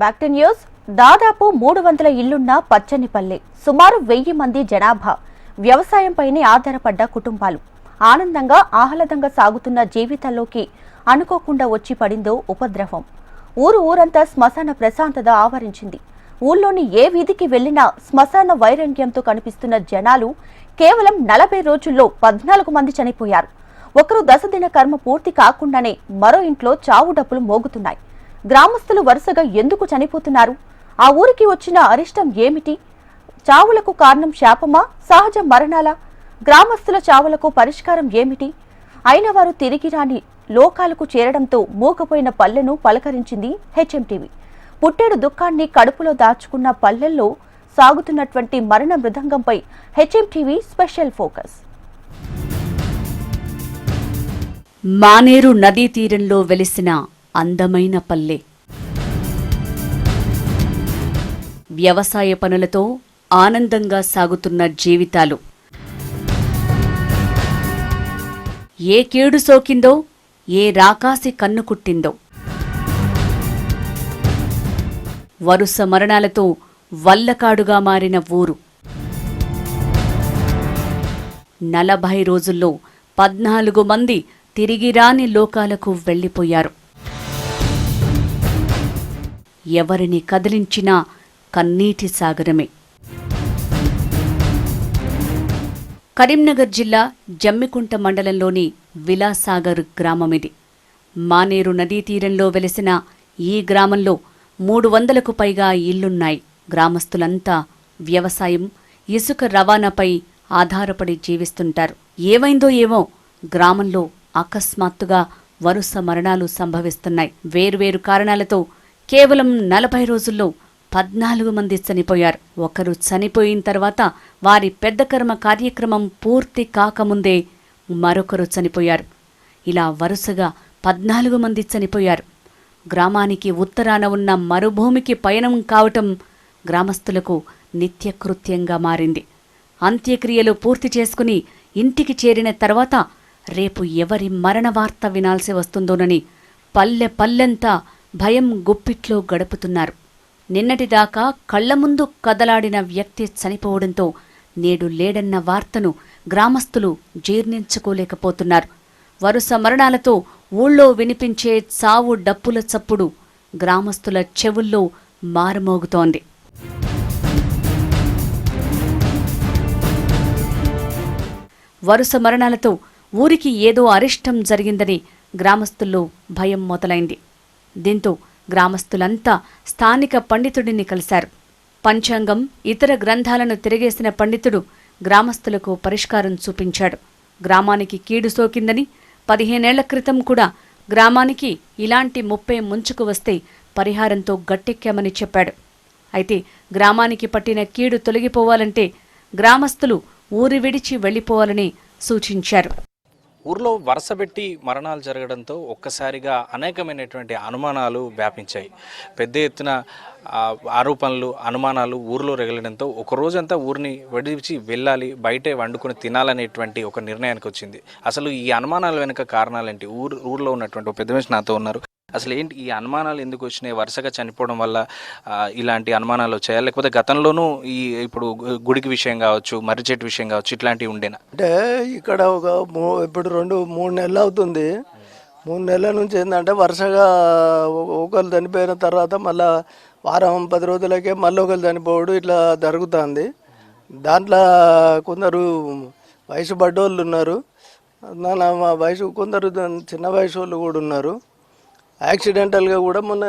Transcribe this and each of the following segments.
Back to news. దాదాపు 300 ఇళ్లున్న పచ్చనిపల్లె, సుమారు 1000 మంది జనాభా, వ్యవసాయంపైనే ఆధారపడ్డ కుటుంబాలు ఆనందంగా ఆహ్లాదంగా సాగుతున్న జీవితాల్లోకి అనుకోకుండా వచ్చి పడిందో ఉపద్రవం. ఊరంతా శ్మశాన ప్రశాంతత ఆవరించింది. ఊళ్ళోని ఏ వీధికి వెళ్లినా శ్మశాన వైరంగ్యంతో కనిపిస్తున్న జనాలు. కేవలం 40 రోజుల్లో 14 మంది చనిపోయారు. ఒకరు దశదిన కర్మ పూర్తి కాకుండానే మరో ఇంట్లో చావు డప్పులు మోగుతున్నాయి. గ్రామస్తులు వరుసగా ఎందుకు చనిపోతున్నారు? ఆ ఊరికి వచ్చిన అరిష్టం ఏమిటి? చావులకు కారణం శాపమా, సహజ మరణాలా? గ్రామస్తుల చావులకు పరిష్కారం ఏమిటి? అయిన వారు తిరిగి రాని లోకాలకు చేరడంతో మూగపోయిన పల్లెను పలకరించింది హెచ్ఎంటీవీ. పుట్టేడు దుఃఖాన్ని కడుపులో దాచుకున్న పల్లెల్లో సాగుతున్నటువంటి మరణ మృదంగంపై హెచ్ఎంటీవీ స్పెషల్ ఫోకస్. మానేరు నదీ తీరంలో వెలిసిన అందమైన పల్లె. వ్యవసాయ పనులతో ఆనందంగా సాగుతున్న జీవితాలు. ఏ కీడు సోకిందో, ఏ రాకాసి కన్ను కుట్టిందో. వరుస మరణాలతో వల్లకాడుగా మారిన ఊరు. 40 రోజుల్లో 14 మంది తిరిగిరాని లోకాలకు వెళ్లిపోయారు. ఎవరిని కదిలించినా కన్నీటి సాగరమే. కరీంనగర్ జిల్లా జమ్మికుంట మండలంలోని విలాసాగర్ గ్రామమిది. మానేరు నదీ తీరంలో వెలిసిన ఈ గ్రామంలో 300కు పైగా ఇళ్లున్నాయి. గ్రామస్తులంతా వ్యవసాయం, ఇసుక రవాణాపై ఆధారపడి జీవిస్తుంటారు. ఏమైందో ఏమో గ్రామంలో అకస్మాత్తుగా వరుస మరణాలు సంభవిస్తున్నాయి. వేర్వేరు కారణాలతో కేవలం 40 రోజుల్లో 14 మంది చనిపోయారు. ఒకరు చనిపోయిన తర్వాత వారి పెద్ద కర్మ కార్యక్రమం పూర్తి కాకముందే మరొకరు చనిపోయారు. ఇలా వరుసగా 14 మంది చనిపోయారు. గ్రామానికి ఉత్తరాన ఉన్న మరుభూమికి పయనం కావటం గ్రామస్తులకు నిత్యకృత్యంగా మారింది. అంత్యక్రియలు పూర్తి చేసుకుని ఇంటికి చేరిన తర్వాత రేపు ఎవరి మరణ వార్త వినాల్సి వస్తుందోనని పల్లెంతా భయం గుప్పిట్లో గడుపుతున్నారు. నిన్నటిదాకా కళ్ల ముందు కదలాడిన వ్యక్తి చనిపోవడంతో నేడు లేడన్న వార్తను గ్రామస్తులు జీర్ణించుకోలేకపోతున్నారు. వరుస మరణాలతో ఊళ్ళో వినిపించే చావు డప్పుల చప్పుడు గ్రామస్తుల చెవుల్లో మారుమోగుతోంది. వరుస మరణాలతో ఊరికి ఏదో అరిష్టం జరిగిందని గ్రామస్తుల్లో భయం మొదలైంది. దీంతో గ్రామస్తులంతా స్థానిక పండితుడిని కలిశారు. పంచాంగం, ఇతర గ్రంథాలను తిరగేసిన పండితుడు గ్రామస్తులకు పరిష్కారం చూపించాడు. గ్రామానికి కీడు సోకిందని, 15 ఏళ్ల క్రితం కూడా గ్రామానికి ఇలాంటి ముప్పే ముంచుకు వస్తే పరిహారంతో గట్టెక్కామని చెప్పాడు. అయితే గ్రామానికి పట్టిన కీడు తొలగిపోవాలంటే గ్రామస్తులు ఊరి విడిచి వెళ్లిపోవాలని సూచించారు. ఊర్లో వరుసబెట్టి మరణాలు జరగడంతో ఒక్కసారిగా అనేకమైనటువంటి అనుమానాలు వ్యాపించాయి. పెద్ద ఎత్తున ఆరోపణలు, అనుమానాలు ఊరిలో రగలడంతో ఒక రోజంతా ఊరిని విడిచి వెళ్ళాలి, బయటే వండుకొని తినాలనేటువంటి ఒక నిర్ణయానికి వచ్చింది. అసలు ఈ అనుమానాల వెనుక కారణాలేంటి? ఊర్లో ఉన్నటువంటి ఒక పెద్ద మనిషి నాతో ఉన్నారు. అసలు ఏంటి ఈ అనుమానాలు ఎందుకు వచ్చినాయి? వరుసగా చనిపోవడం వల్ల ఇలాంటి అనుమానాలు వచ్చాయా, లేకపోతే గతంలోనూ ఇప్పుడు గుడికి విషయం కావచ్చు, మర్రి చెట్టు విషయం కావచ్చు, ఇట్లాంటివి ఉండేనా? అంటే ఇక్కడ ఇప్పుడు 2-3 నెలలు అవుతుంది. 3 నెలల నుంచి ఏంటంటే వరుసగా ఒకరు చనిపోయిన తర్వాత మళ్ళీ వారం 10 రోజులకే మళ్ళీ ఒకరు చనిపోవడం ఇట్లా జరుగుతుంది. దాంట్లో కొందరు వయసు పడ్డోళ్ళు ఉన్నారు, మా వయసు కొందరు చిన్న వయసు వాళ్ళు కూడా ఉన్నారు. యాక్సిడెంటల్గా కూడా మొన్న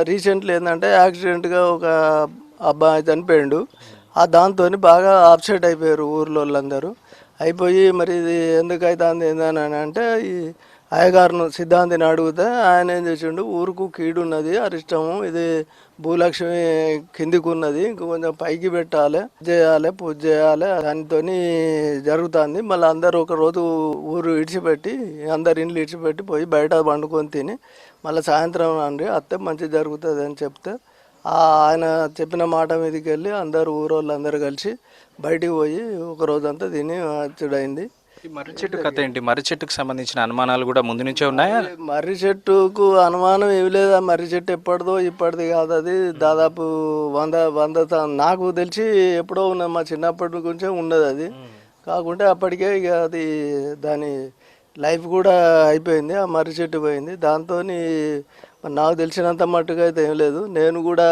రీసెంట్లీ ఏంటంటే యాక్సిడెంట్గా ఒక అబ్బాయి చనిపోయాడు. దాంతో బాగా అప్సెట్ అయిపోయారు ఊర్లో వాళ్ళందరూ. అయిపోయి మరి ఇది ఎందుకు అవుతుంది ఏందని అంటే ఈ అయ్యగారును సిద్ధాంతిని అడిగితే ఆయన ఏం చేసిండు, ఊరుకు కీడు ఉన్నది, అరిష్టము, ఇది భూలక్ష్మి కిందికి ఉన్నది, ఇంక కొంచెం పైకి పెట్టాలి, పూజ చేయాలి, దానితో జరుగుతుంది. మళ్ళీ అందరూ ఒక రోజు ఊరు ఇడిచిపెట్టి, అందరు ఇండ్లు ఇడిచిపెట్టి పోయి బయట వండుకొని తిని మళ్ళీ సాయంత్రం అండి అత్తే మంచి జరుగుతుంది అని చెప్తే ఆయన చెప్పిన మాట మీదకి వెళ్ళి అందరు ఊరోళ్ళు అందరూ కలిసి బయటికి పోయి ఒక రోజంతా తిని వచ్చుడైంది. ఈ మర్రి చెట్టు కథ ఏంటి? మర్రి చెట్టుకు సంబంధించిన అనుమానాలు కూడా ముందు నుంచే ఉన్నాయా? మర్రి చెట్టుకు అనుమానం ఏమి లేదా, మర్రి చెట్టు ఎప్పటిదో ఇప్పటిది కాదు, అది దాదాపు 100 నాకు తెలిసి ఎప్పుడో ఉన్నది, మా చిన్నప్పటి నుంచే ఉన్నది అది. కాకుంటే అప్పటికే ఇక అది దాని లైఫ్ కూడా అయిపోయింది, ఆ మర్రి చెట్టు పోయింది. దాంతో నాకు తెలిసినంత మట్టుగా అయితే ఏం లేదు. నేను కూడా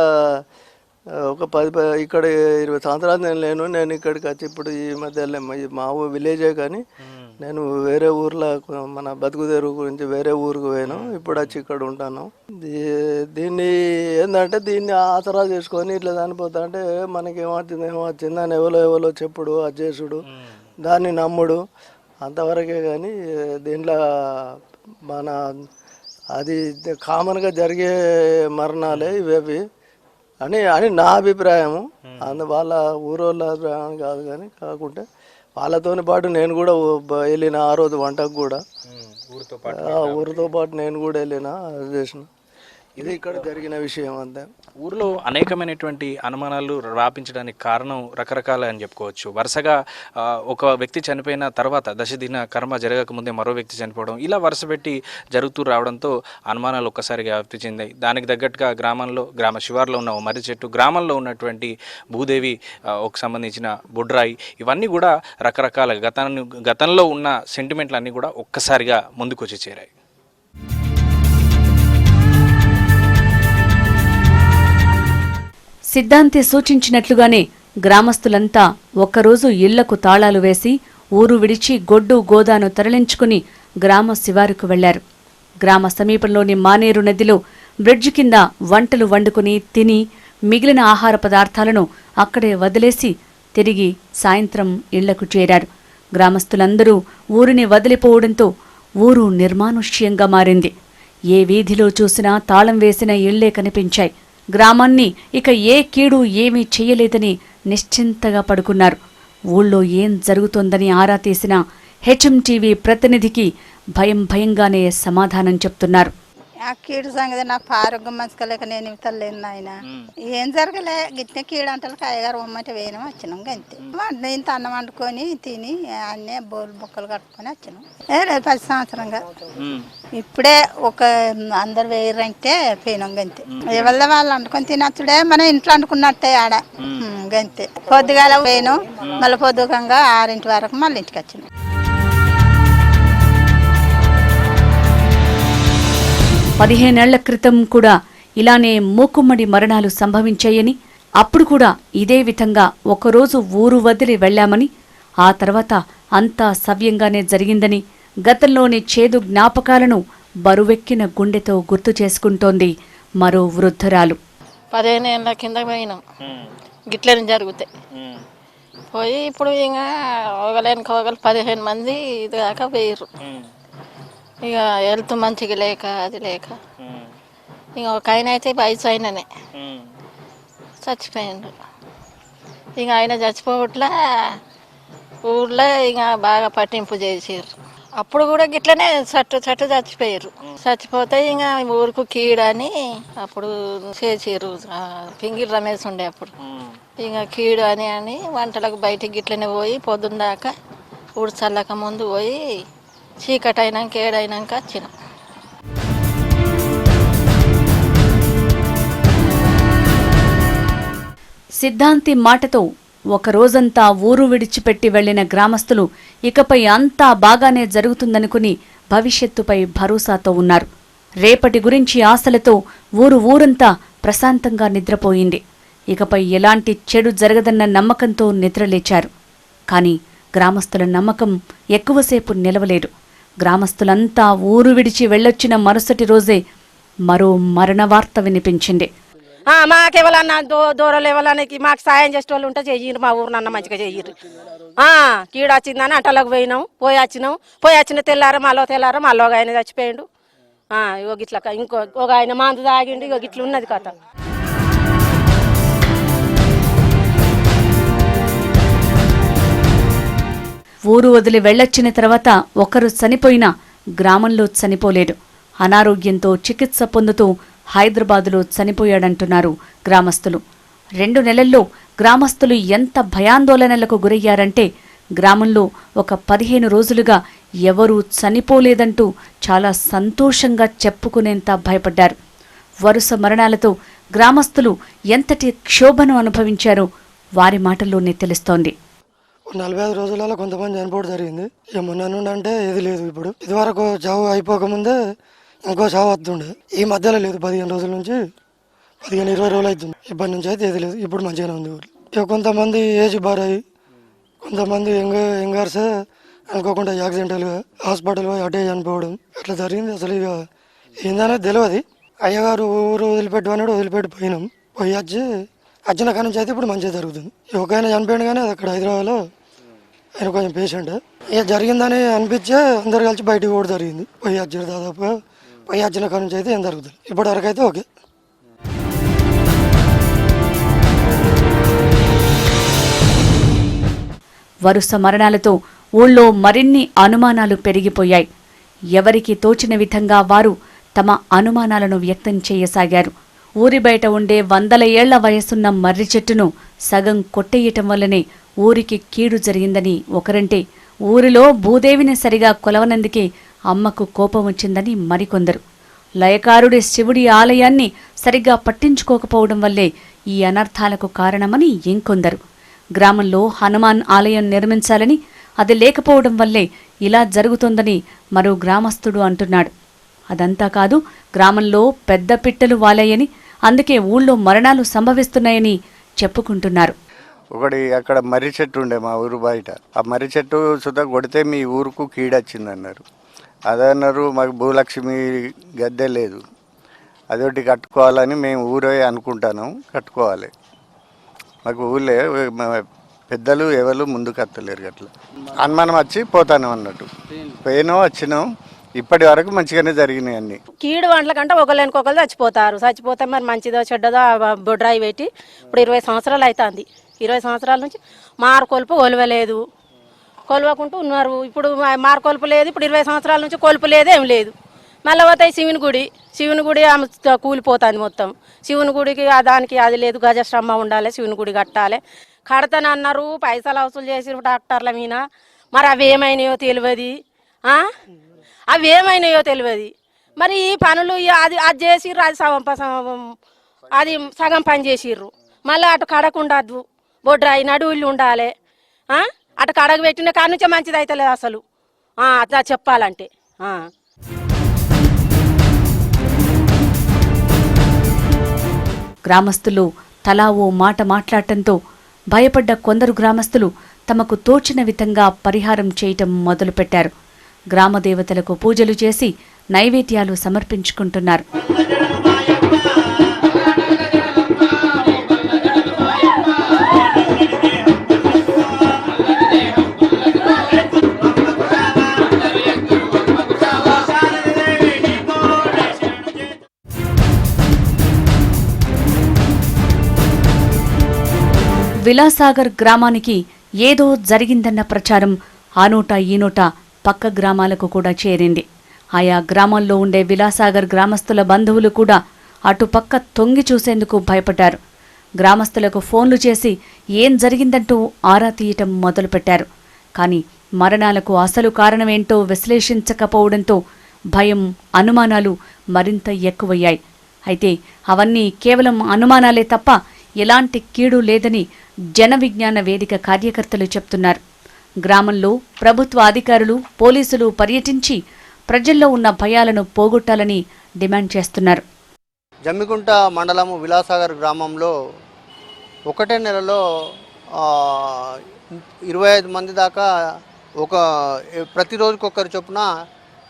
ఒక 10 ఇక్కడ 20 సంవత్సరాలు నేను ఇక్కడికి వచ్చి ఇప్పుడు ఈ మధ్య మా విలేజే కానీ నేను వేరే ఊర్లో మన బతుకుదేరు గురించి వేరే ఊరికి పోయాను. ఇప్పుడు వచ్చి ఇక్కడ ఉంటాను. దీన్ని ఏంటంటే దీన్ని ఆసరా చేసుకొని ఇట్లా చనిపోతా అంటే మనకి ఏమొచ్చింది అని ఎవరో చెప్పుడు అది చేసుడు, దాన్ని నమ్ముడు అంతవరకే. కానీ దీంట్లో మన అది కామన్గా జరిగే మరణాలే ఇవేవి అని నా అభిప్రాయము. వాళ్ళ ఊరోళ్ళ అభిప్రాయం కాదు. కానీ కాకుంటే వాళ్ళతోని పాటు నేను కూడా వెళ్ళిన ఆ రోజు వంటకు కూడా ఊరితో పాటు నేను కూడా వెళ్ళిన చేసిన. ఇది ఇక్కడ జరిగిన విషయం అంతే. ఊర్లో అనేకమైనటువంటి అనుమానాలు వ్యాపించడానికి కారణం రకరకాల అని చెప్పుకోవచ్చు. వరుసగా ఒక వ్యక్తి చనిపోయిన తర్వాత దశదిన కర్మ జరగకముందే మరో వ్యక్తి చనిపోవడం, ఇలా వరుస పెట్టి జరుగుతూ రావడంతో అనుమానాలు ఒక్కసారిగా వ్యాప్తి చెందాయి. దానికి తగ్గట్టుగా గ్రామ శివార్లో ఉన్న మర్రి చెట్టు, గ్రామంలో ఉన్నటువంటి భూదేవి ఒక సంబంధించిన బుడ్రాయి, ఇవన్నీ కూడా రకరకాల గతంలో ఉన్న సెంటిమెంట్లు అన్నీ కూడా ఒక్కసారిగా ముందుకొచ్చి చేరాయి. సిద్ధాంతి సూచించినట్లుగానే గ్రామస్తులంతా ఒక్కరోజు ఇళ్లకు తాళాలు వేసి ఊరు విడిచి గొడ్డు గోదాను తరలించుకుని గ్రామ శివారుకు వెళ్లారు. గ్రామ సమీపంలోని మానేరు నదిలో బ్రిడ్జి కింద వంటలు వండుకుని తిని మిగిలిన ఆహార పదార్థాలను అక్కడే వదిలేసి తిరిగి సాయంత్రం ఇళ్లకు చేరారు. గ్రామస్తులందరూ ఊరిని వదిలిపోవడంతో ఊరు నిర్మానుష్యంగా మారింది. ఏ వీధిలో చూసినా తాళం వేసిన ఇళ్లే కనిపించాయి. గ్రామాన్ని ఇక ఏ కీడు ఏమీ చెయ్యలేదని నిశ్చింతగా పడుకున్నారు. ఊళ్ళో ఏం జరుగుతోందని ఆరా తీసిన హెచ్ఎంటీవీ ప్రతినిధికి భయంగానే సమాధానం చెప్తున్నారు. ఆ కీడు సంగతి నాకు ఆరోగ్యం మంచిగా లేక నేను ఇవ్వలేను నాయన. ఏం జరగలే, గిట్టిన కీడు అంటలు కాయగారు ఉమ్మంటే వేయడం వచ్చినాం గంతే. ఇంత అన్నం వండుకొని తిని అన్నీ బోలు బొక్కలు కట్టుకొని వచ్చినాం. 10 సంవత్సరంగా ఇప్పుడే ఒక అందరు వేయరంటే పోయినాం గంతే. ఎవరి వాళ్ళు వండుకొని తినచ్చుడే మనం ఇంట్లో వండుకున్నట్టే ఆడ గంతే. పొద్దుగాల పోయినాం, మళ్ళీ పొద్దుకంగా 6 వరకు మళ్ళీ ఇంటికి వచ్చినాం. 15 ఏళ్ల క్రితం కూడా ఇలానే మూకుమ్మడి మరణాలు సంభవించాయని, అప్పుడు కూడా ఇదే విధంగా ఒకరోజు ఊరు వదిలి వెళ్లామని, ఆ తర్వాత అంతా సవ్యంగానే జరిగిందని గతంలోని చేదు జ్ఞాపకాలను బరువెక్కిన గుండెతో గుర్తు చేసుకుంటోంది మరో వృద్ధురాలు. 15 ఏళ్ళ కింద పోయినాం, గిట్లని జరుగుతాయి. పోయి ఇప్పుడు ఇంకా ఒకలేని ఒకరు 15 మంది ఇది కాక పోయిర్రు. ఇక హెల్త్ మంచిగా లేక అది లేక ఇక ఒక ఆయన అయితే వయసు ఆయననే చచ్చిపోయిండు. ఇక ఆయన చచ్చిపోవట్లా ఊర్లో ఇక బాగా పట్టింపు చేసారు. అప్పుడు కూడా గిట్లనే చట్టు చచ్చిపోయారు. చచ్చిపోతే ఇంకా ఊరుకు కీడని అప్పుడు చేసారు. పింగిల్ రమేష్ ఉండే అప్పుడు ఇక కీడు అని వంటలకు బయటికి గిట్లనే పోయి పొద్దున్న దాకా ఊరు చల్లక ముందు పోయి చీకటి అయినాక ఏడైనాక వచ్చినాం. సిద్ధాంతి మాటతో ఒకరోజంతా ఊరు విడిచిపెట్టి వెళ్లిన గ్రామస్తులు ఇకపై అంతా బాగానే జరుగుతుందనుకుని భవిష్యత్తుపై భరోసాతో ఉన్నారు. రేపటి గురించి ఆశలతో ఊరంతా ప్రశాంతంగా నిద్రపోయింది. ఇకపై ఎలాంటి చెడు జరగదన్న నమ్మకంతో నిద్రలేచారు. కాని గ్రామస్తుల నమ్మకం ఎక్కువసేపు నిలవలేదు. గ్రామస్తులంతా ఊరు విడిచి వెళ్ళొచ్చిన మరుసటి రోజే మరో మరణ వార్త వినిపించింది. మాకెవరన్నా దూరాలు ఎవరన్నా మాకు సాయం చేసే వాళ్ళు ఉంటే చెయ్యరు, మా ఊరినన్న మంచిగా చెయ్యరు. కీడు వచ్చిందని అంటలోకి పోయి వచ్చిన తెల్లారా మళ్ళీ ఒక ఆయన చచ్చిపోయిండు. ఇట్లా ఇంకో ఒక ఆయన మందు తాగిండు. ఇట్లా ఉన్నది కథ. ఊరు వదిలి వెళ్ళొచ్చిన తర్వాత ఒకరు చనిపోయినా గ్రామంలో చనిపోలేడు. అనారోగ్యంతో చికిత్స పొందుతూ హైదరాబాదులో చనిపోయాడంటున్నారు గ్రామస్తులు. 2 నెలల్లో గ్రామస్తులు ఎంత భయాందోళనలకు గురయ్యారంటే గ్రామంలో ఒక 15 రోజులుగా ఎవరూ చనిపోలేదంటూ చాలా సంతోషంగా చెప్పుకునేంత భయపడ్డారు. వరుస మరణాలతో గ్రామస్తులు ఎంతటి క్షోభను అనుభవించారో వారి మాటల్లోనే తెలుస్తోంది. 45 రోజులలో కొంతమంది చనిపోవడం జరిగింది. ఇక మొన్న నుండి అంటే ఏది లేదు. ఇప్పుడు ఇదివరకు చావు అయిపోకముందే ఇంకో చావు వస్తుండే. ఈ మధ్యలో లేదు. 15 రోజుల నుంచి 15-20 రోజులు అవుతుంది. ఇప్పటి నుంచి అయితే ఏది లేదు. ఇప్పుడు మంచిగానే ఉంది ఊరు. ఇక కొంతమంది ఏజ్ బారయ్యి, కొంతమంది యంగర్సే అనుకోకుండా యాక్సిడెంటల్గా హాస్పిటల్ పోయి అటే చనిపోవడం అట్లా జరిగింది. అసలు ఇక ఏందనేది తెలియదు. అయ్యగారు ఊరు వదిలిపెట్టమన్నాడు, వదిలిపెట్టిపోయినాం. పోయి వచ్చిన కాడి నుంచి అయితే ఇప్పుడు మంచిగా జరుగుతుంది. ఒక ఆయన చనిపోయాడు కానీ అది అక్కడ హైదరాబాద్లో ఆయన కొంచెం పేషెంట్. ఇక జరిగిందని అనిపించే అందరు కలిసి బయటికి కూడా జరిగింది. పోయి వచ్చారు దాదాపుగా. పోయి వచ్చిన కాడి నుంచి అయితే ఏం జరుగుతుంది. ఇప్పటి వరకు అయితే ఓకే. వరుస మరణాలతో ఊళ్ళో మరిన్ని అనుమానాలు పెరిగిపోయాయి. ఎవరికి తోచిన విధంగా వారు తమ అనుమానాలను వ్యక్తం చేయసాగారు. ఊరి బయట ఉండే 100 ఏళ్ల వయసున్న మర్రి చెట్టును సగం కొట్టేయటం వల్లనే ఊరికి కీడు జరిగిందని ఒకరంటే, ఊరిలో భూదేవిని సరిగా కొలవనందుకే అమ్మకు కోపం వచ్చిందని మరికొందరు. లయకారుడి శివుడి ఆలయాన్ని సరిగ్గా పట్టించుకోకపోవడం వల్లే ఈ అనర్థాలకు కారణమని ఇంకొందరు. గ్రామంలో హనుమాన్ ఆలయం నిర్మించాలని, అది లేకపోవడం వల్లే ఇలా జరుగుతోందని మరో గ్రామస్తుడు అంటున్నాడు. అదంతా కాదు, గ్రామంలో పెద్ద పిట్టలు వాలాయని, అందుకే ఊళ్ళో మరణాలు సంభవిస్తున్నాయని చెప్పుకుంటున్నారు. ఒకటి అక్కడ మర్రి చెట్టు ఉండే మా ఊరు బయట. ఆ మర్రి చెట్టు సుధా కొడితే మీ ఊరుకు కీడొచ్చిందన్నారు. అదన్నారు. మాకు భూలక్ష్మి గద్దె లేదు, అదొకటి కట్టుకోవాలని మేము ఊరే అనుకుంటాను. కట్టుకోవాలి. మాకు ఊళ్ళే పెద్దలు ఎవరు ముందుకు వస్తలేరు. అట్లా అనుమానం వచ్చి పోతాను అన్నట్టు పోయినో వచ్చినాం. ఇప్పటి వరకు మంచిగానే జరిగినాయి అన్ని. కీడు వంటల కంటే ఒకళ్ళనికొకరు చచ్చిపోతారు. చచ్చిపోతే మరి మంచిదో చెడ్డదో బొడ్రాయి పెట్టి ఇప్పుడు 20 సంవత్సరాలు అవుతుంది. 20 సంవత్సరాల నుంచి మారుకొలుపు కొలవలేదు, కొలవకుంటూ ఉన్నారు. ఇప్పుడు మారుకొలుపు లేదు. ఇప్పుడు 20 సంవత్సరాల నుంచి కొలుపు లేదు, ఏం లేదు. మళ్ళీ పోతాయి శివుని గుడి కూలిపోతుంది మొత్తం. శివుని గుడికి దానికి అది లేదు, గజస్తంభం ఉండాలి, శివుని గుడి కట్టాలి. కడతానన్నారు, పైసలు వసూలు చేసి డాక్టర్ల మీద. మరి అవి ఏమైనాయో తెలియదు. అవి ఏమైనాయో తెలియదు. మరి ఈ పనులు అది చేసిర్రు, అది సగం పని చేసిర్రు. మళ్ళీ అటు కడకుండద్దు, బొడ్రాయి నడువుళ్ళు ఉండాలి. అటు కడగ పెట్టిన కాడ నుంచే మంచిది అయితే లేదు అసలు అట్లా చెప్పాలంటే. గ్రామస్తులు తలా ఓ మాట మాట్లాడటంతో భయపడ్డ కొందరు గ్రామస్తులు తమకు తోచిన విధంగా పరిహారం చేయటం మొదలుపెట్టారు. గ్రామదేవతలకు పూజలు చేసి నైవేద్యాలు సమర్పించుకుంటున్నారు. విలాసాగర్ గ్రామానికి ఏదో జరిగిందన్న ప్రచారం ఆ నోట ఈ నోట పక్క గ్రామాలకు కూడా చేరింది. ఆయా గ్రామాల్లో ఉండే విలాసాగర్ గ్రామస్తుల బంధువులు కూడా అటుపక్క తొంగి చూసేందుకు భయపడ్డారు. గ్రామస్తులకు ఫోన్లు చేసి ఏం జరిగిందంటూ ఆరా తీయటం మొదలుపెట్టారు. కానీ మరణాలకు అసలు కారణమేంటో విశ్లేషించకపోవడంతో భయం, అనుమానాలు మరింత ఎక్కువయ్యాయి. అయితే అవన్నీ కేవలం అనుమానాలే తప్ప ఎలాంటి కీడు లేదని జన విజ్ఞాన వేదిక కార్యకర్తలు చెప్తున్నారు. గ్రామంలో ప్రభుత్వ అధికారులు, పోలీసులు పర్యటించి ప్రజల్లో ఉన్న భయాలను పోగొట్టాలని డిమాండ్ చేస్తున్నారు. జమ్మికుంట మండలము విలాసాగర్ గ్రామంలో ఒకటే నెలలో 25 మంది దాకా ప్రతిరోజుకొకరు చొప్పున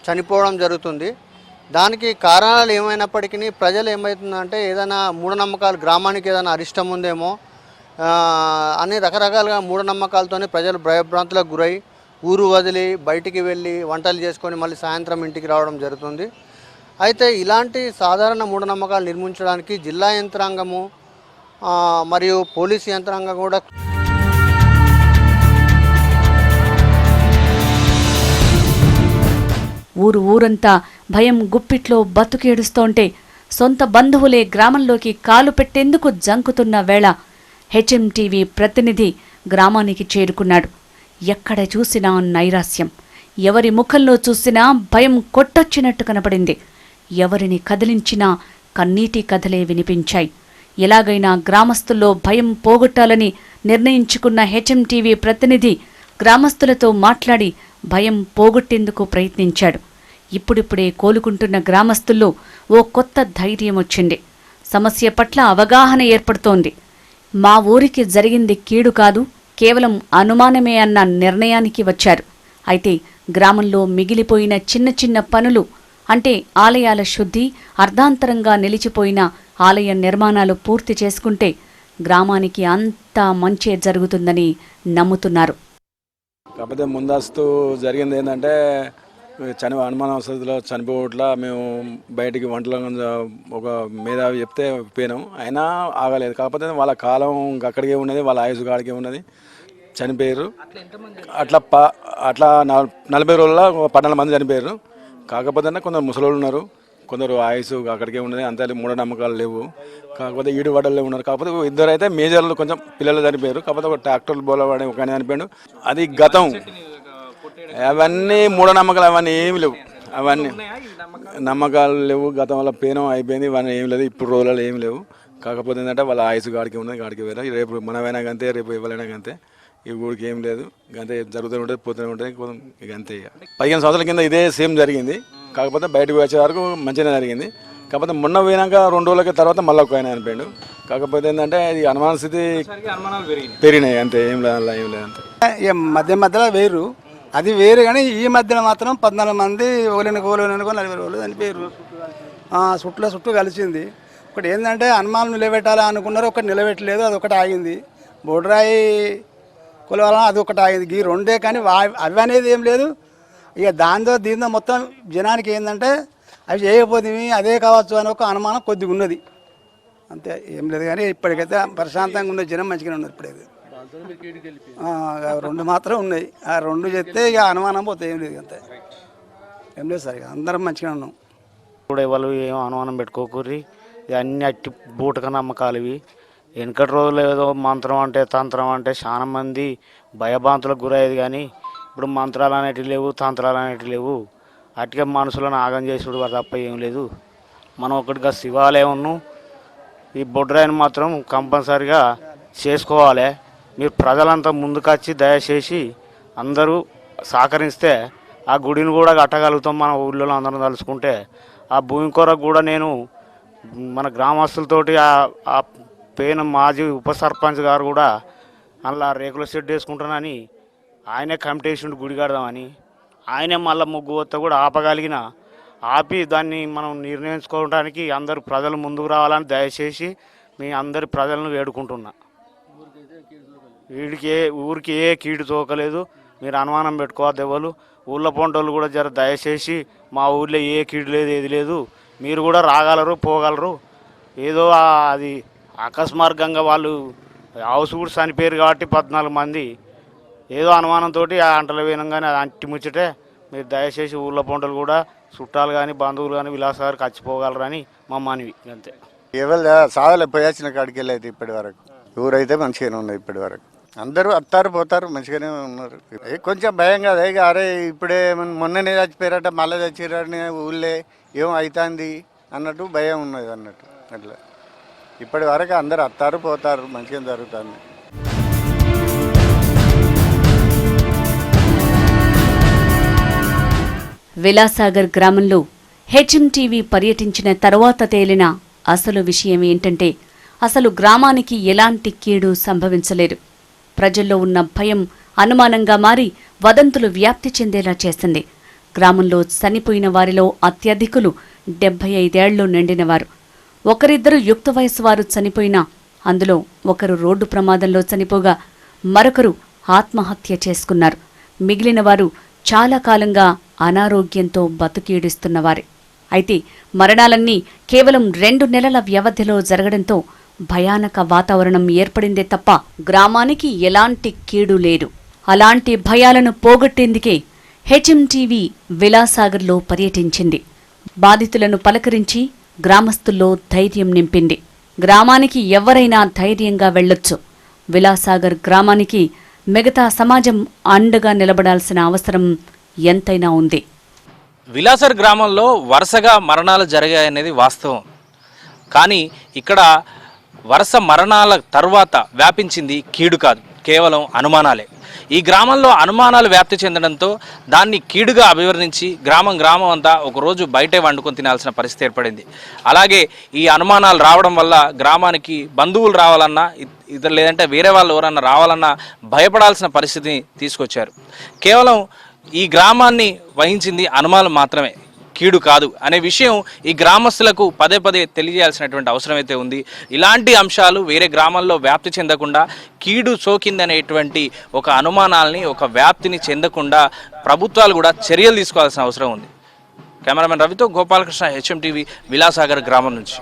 చనిపోవడం జరుగుతుంది. దానికి కారణాలు ఏమైనప్పటికీ ప్రజలు ఏమవుతుందంటే ఏదైనా మూఢనమ్మకాలు, గ్రామానికి ఏదైనా అరిష్టం ఉందేమో అన్ని రకరకాలుగా మూఢనమ్మకాలతోనే ప్రజలు భయభ్రాంతులకు గురై ఊరు వదిలి బయటికి వెళ్ళి వంటలు చేసుకొని మళ్ళీ సాయంత్రం ఇంటికి రావడం జరుగుతుంది. అయితే ఇలాంటి సాధారణ మూఢనమ్మకాలు నిర్మించడానికి జిల్లా యంత్రాంగము మరియు పోలీసు యంత్రాంగం కూడా ఊరంతా భయం గుప్పిట్లో బతుకేడుస్తోంటే సొంత బంధువులే గ్రామంలోకి కాలు పెట్టేందుకు జంకుతున్న వేళ హెచ్ఎంటీవీ ప్రతినిధి గ్రామానికి చేరుకున్నాడు. ఎక్కడ చూసినా నైరాస్యం. ఎవరి ముఖంలో చూసినా భయం కొట్టొచ్చినట్టు కనపడింది. ఎవరిని కదిలించినా కన్నీటి కథలే వినిపించాయి. ఎలాగైనా గ్రామస్తుల్లో భయం పోగొట్టాలని నిర్ణయించుకున్న హెచ్ఎంటీవీ ప్రతినిధి గ్రామస్తులతో మాట్లాడి భయం పోగొట్టేందుకు ప్రయత్నించాడు. ఇప్పుడిప్పుడే కోలుకుంటున్న గ్రామస్తుల్లో ఓ కొత్త ధైర్యం వచ్చింది. సమస్య పట్ల అవగాహన ఏర్పడుతోంది. మా ఊరికి జరిగింది కీడు కాదు, కేవలం అనుమానమే అన్న నిర్ణయానికి వచ్చారు. అయితే గ్రామంలో మిగిలిపోయిన చిన్న చిన్న పనులు అంటే ఆలయాల శుద్ధి, అర్ధాంతరంగా నిలిచిపోయిన ఆలయ నిర్మాణాలు పూర్తి చేసుకుంటే గ్రామానికి అంతా మంచే జరుగుతుందని నమ్ముతున్నారు. కాకపోతే ముందస్తు జరిగింది ఏంటంటే అనుమానావస్థలో చనిపోవట్లా మేము బయటికి వంటలో ఒక మేధావి చెప్తే పోయినాం, అయినా ఆగలేదు. కాకపోతే వాళ్ళ కాలం అక్కడికే ఉన్నది, వాళ్ళ ఆయుసు కాడికే ఉన్నది, చనిపోయారు. అట్లా 40 రోజుల్లో 12 మంది చనిపోయారు. కాకపోతే కొందరు ముసలోళ్ళు ఉన్నారు, కొందరు ఆయుసు అక్కడికే ఉన్నది, అంతే మూఢనమ్మకాలు లేవు. కాకపోతే ఈడువాడల్లో ఉన్నారు. కాకపోతే ఇద్దరు అయితే మేజర్లు కొంచెం పిల్లలు చనిపోయారు. కాకపోతే ఒక ట్రాక్టర్లు బోలవాడే ఒక చనిపోయాడు. అది గతం. అవన్నీ మూఢనమ్మకాలు, అవన్నీ ఏమి లేవు. అవన్నీ నమ్మకాలు లేవు. గతం వల్ల పేనం అయిపోయింది, ఇవన్నీ ఏమి లేదు. ఇప్పుడు రోజులలో ఏమి లేవు. కాకపోతే ఏంటంటే వాళ్ళ ఆయుసు గాడికి ఉన్నది, గాడికి వేరే. రేపు మనమైనా అంతే, రేపు ఇవ్వలేనా అంతే. ఈ ఊరికి ఏం లేదు, అంతే జరుగుతూనే ఉంటుంది, పోతూనే ఉంటుంది. ఇక అంతే. 15 సంవత్సరాల కింద ఇదే సేమ్ జరిగింది. కాకపోతే బయటకు వచ్చే వరకు మంచిగానే జరిగింది. కాకపోతే మొన్న పోయినాక 2 రోజులకి తర్వాత మళ్ళీ ఒక ఆయన అనిపోయాడు. కాకపోతే ఏంటంటే ఇది అనుమాన స్థితి పెరిగినాయి, అంతే. ఏం లేదు అంతే. మధ్యలో వేరు, అది వేరు. కానీ ఈ మధ్యలో మాత్రం 14 మంది ఓలేనుకో 40 రోజులు చనిపోయారు. చుట్టూ కలిసింది. ఒకటి ఏంటంటే అనుమానం నిలబెట్టాలి అనుకున్నారు, ఒకటి నిలబెట్టలేదు, అది ఒకటి ఆగింది. బోడ్రాయి కొలవాల అది ఒకటి ఆగింది. ఈ రెండే, కానీ అవి అనేది ఏం లేదు. ఇక దీంతో మొత్తం జనానికి ఏంటంటే అవి చేయకపోతే అదే కావచ్చు అని ఒక అనుమానం కొద్దిగా ఉన్నది, అంతే. ఏం లేదు. కానీ ఇప్పటికైతే ప్రశాంతంగా ఉన్న జనం మంచిగానే ఉన్నది. ఇప్పుడైతే 2 మాత్రం ఉన్నాయి. ఆ 2 చెప్తే ఇక అనుమానం పోతే ఏం లేదు, అంతే. ఏం లేదు సార్, ఇక అందరం మంచిగా ఉన్నాం. ఇప్పుడు ఎవరు ఏం అనుమానం పెట్టుకోకూరి, అన్ని అట్టి బూటక నమ్మకాలు ఇవి. వెనకటి రోజులు ఏదో మంత్రం అంటే తంత్రం అంటే చాలా మంది భయభ్రాంతులకు గురయ్యేది. కానీ ఇప్పుడు మంత్రాలు అనేటివి లేవు, తంత్రాలు అనేటివి లేవు. అటుగా మనుషులను ఆగం చేసుడు తప్ప ఏం లేదు. మనం ఒకటిగా శివాలయం ఈ బొడ్రాయిని మాత్రం కంపల్సరిగా చేసుకోవాలి. మీరు ప్రజలంతా ముందుకొచ్చి దయచేసి అందరూ సహకరిస్తే ఆ గుడిని కూడా కట్టగలుగుతాం. మన ఊళ్ళో అందరం తలుచుకుంటే ఆ భూమి కొరకు కూడా నేను మన గ్రామస్తులతోటి ఆ పేన మాజీ ఉప సర్పంచ్ గారు కూడా అలా రేకుల షెడ్ వేసుకుంటానని ఆయనే కమిటీ వేసిండు గుడి కడదామని. ఆయనే మళ్ళీ ముగ్గు వస్తే కూడా ఆపి దాన్ని మనం నిర్ణయించుకోవడానికి అందరు ప్రజలు ముందుకు రావాలని దయచేసి మీ అందరి ప్రజలను వేడుకుంటున్నా. ఊరికి ఏ కీడు తోకలేదు, మీరు అనుమానం పెట్టుకోవద్దు. ఎవరు ఊళ్ళో పొంటోళ్ళు కూడా జర దయచేసి మా ఊళ్ళో ఏ కీడు లేదు, ఏది లేదు, మీరు కూడా రాగలరు, పోగలరు. ఏదో అది అకస్మార్గంగా వాళ్ళు హౌస్ కూడా చనిపోయారు కాబట్టి 14 మంది ఏదో అనుమానంతో ఆ అంటల వేనంగానే అది అంటి ముచ్చటే. మీరు దయచేసి ఊళ్ళో పొంటలు కూడా చుట్టాలు కానీ బంధువులు కానీ విలాసాలు ఖర్చిపోగలరని మా మనవి, అంతే. ఎవరు సాధలు పోయాల్సిన కాడికి వెళ్ళైతే ఇప్పటి వరకు ఊరైతే మంచిగానే ఉన్నది. ఇప్పటి వరకు అందరూ వస్తారు పోతారు, మంచిగానే ఉన్నారు. కొంచెం భయం కదా, ఇక అరే ఇప్పుడే మొన్ననే చచ్చిపోయారట, మళ్ళీ చచ్చిపోయారని ఊళ్ళే ఏం అవుతుంది అన్నట్టు భయం ఉన్నది అన్నట్టు. అట్లా ఇప్పటి వరకు అందరు వస్తారు పోతారు, మంచిగా జరుగుతుంది. విలాసాగర్ గ్రామంలో హెచ్ఎంటీవీ పర్యటించిన తరువాత తేలిన అసలు విషయం ఏంటంటే అసలు గ్రామానికి ఎలాంటి కీడు సంభవించలేదు. ప్రజల్లో ఉన్న భయం అనుమానంగా మారి వదంతులు వ్యాప్తి చెందేలా చేసింది. గ్రామంలో చనిపోయిన వారిలో అత్యధికులు 75 ఏళ్లు నిండినవారు. ఒకరిద్దరు యుక్త వయసు వారు చనిపోయినా అందులో ఒకరు రోడ్డు ప్రమాదంలో చనిపోగా మరొకరు ఆత్మహత్య చేసుకున్నారు. మిగిలిన వారు చాలా కాలంగా అనారోగ్యంతో బతుకీడిస్తున్నవారే. అయితే మరణాలన్నీ కేవలం 2 నెలల వ్యవధిలో జరగడంతో భయానక వాతావరణం ఏర్పడిందే తప్ప గ్రామానికి ఎలాంటి కీడు లేదు. అలాంటి భయాలను పోగొట్టేందుకే హెచ్ఎంటీవీ విలాసాగర్లో పర్యటించింది. బాధితులను పలకరించి గ్రామస్తుల్లో ధైర్యం నింపింది. గ్రామానికి ఎవరైనా ధైర్యంగా వెళ్లొచ్చు. విలాసాగర్ గ్రామానికి మిగతా సమాజం అండగా నిలబడాల్సిన అవసరం ఎంతైనా ఉంది. విలాసర్ గ్రామంలో వరుసగా మరణాలు జరిగాయనేది వాస్తవం. కానీ ఇక్కడ వరుస మరణాల తర్వాత వ్యాపించింది కీడు కాదు, కేవలం అనుమానాలే. ఈ గ్రామంలో అనుమానాలు వ్యాప్తి చెందడంతో దాన్ని కీడుగా అభివర్ణించి గ్రామం అంతా ఒకరోజు బయటే వండుకొని తినాల్సిన పరిస్థితి ఏర్పడింది. అలాగే ఈ అనుమానాలు రావడం వల్ల గ్రామానికి బంధువులు రావాలన్నా ఇతరు లేదంటే వేరే వాళ్ళు ఎవరన్నా రావాలన్నా భయపడాల్సిన పరిస్థితిని తీసుకొచ్చారు. కేవలం ఈ గ్రామాన్ని వహించింది అనుమానం మాత్రమే, కీడు కాదు అనే విషయం ఈ గ్రామస్తులకు పదే తెలియజేయాల్సినటువంటి అవసరం అయితే ఉంది. ఇలాంటి అంశాలు వేరే గ్రామాల్లో వ్యాప్తి చెందకుండా, కీడు సోకిందనేటువంటి ఒక అనుమానాల్ని, ఒక వ్యాప్తిని చెందకుండా ప్రభుత్వాలు కూడా చర్యలు తీసుకోవాల్సిన అవసరం ఉంది. కెమెరామెన్ రవితో గోపాలకృష్ణ, HM TV, విలాసాగర్ గ్రామం నుంచి.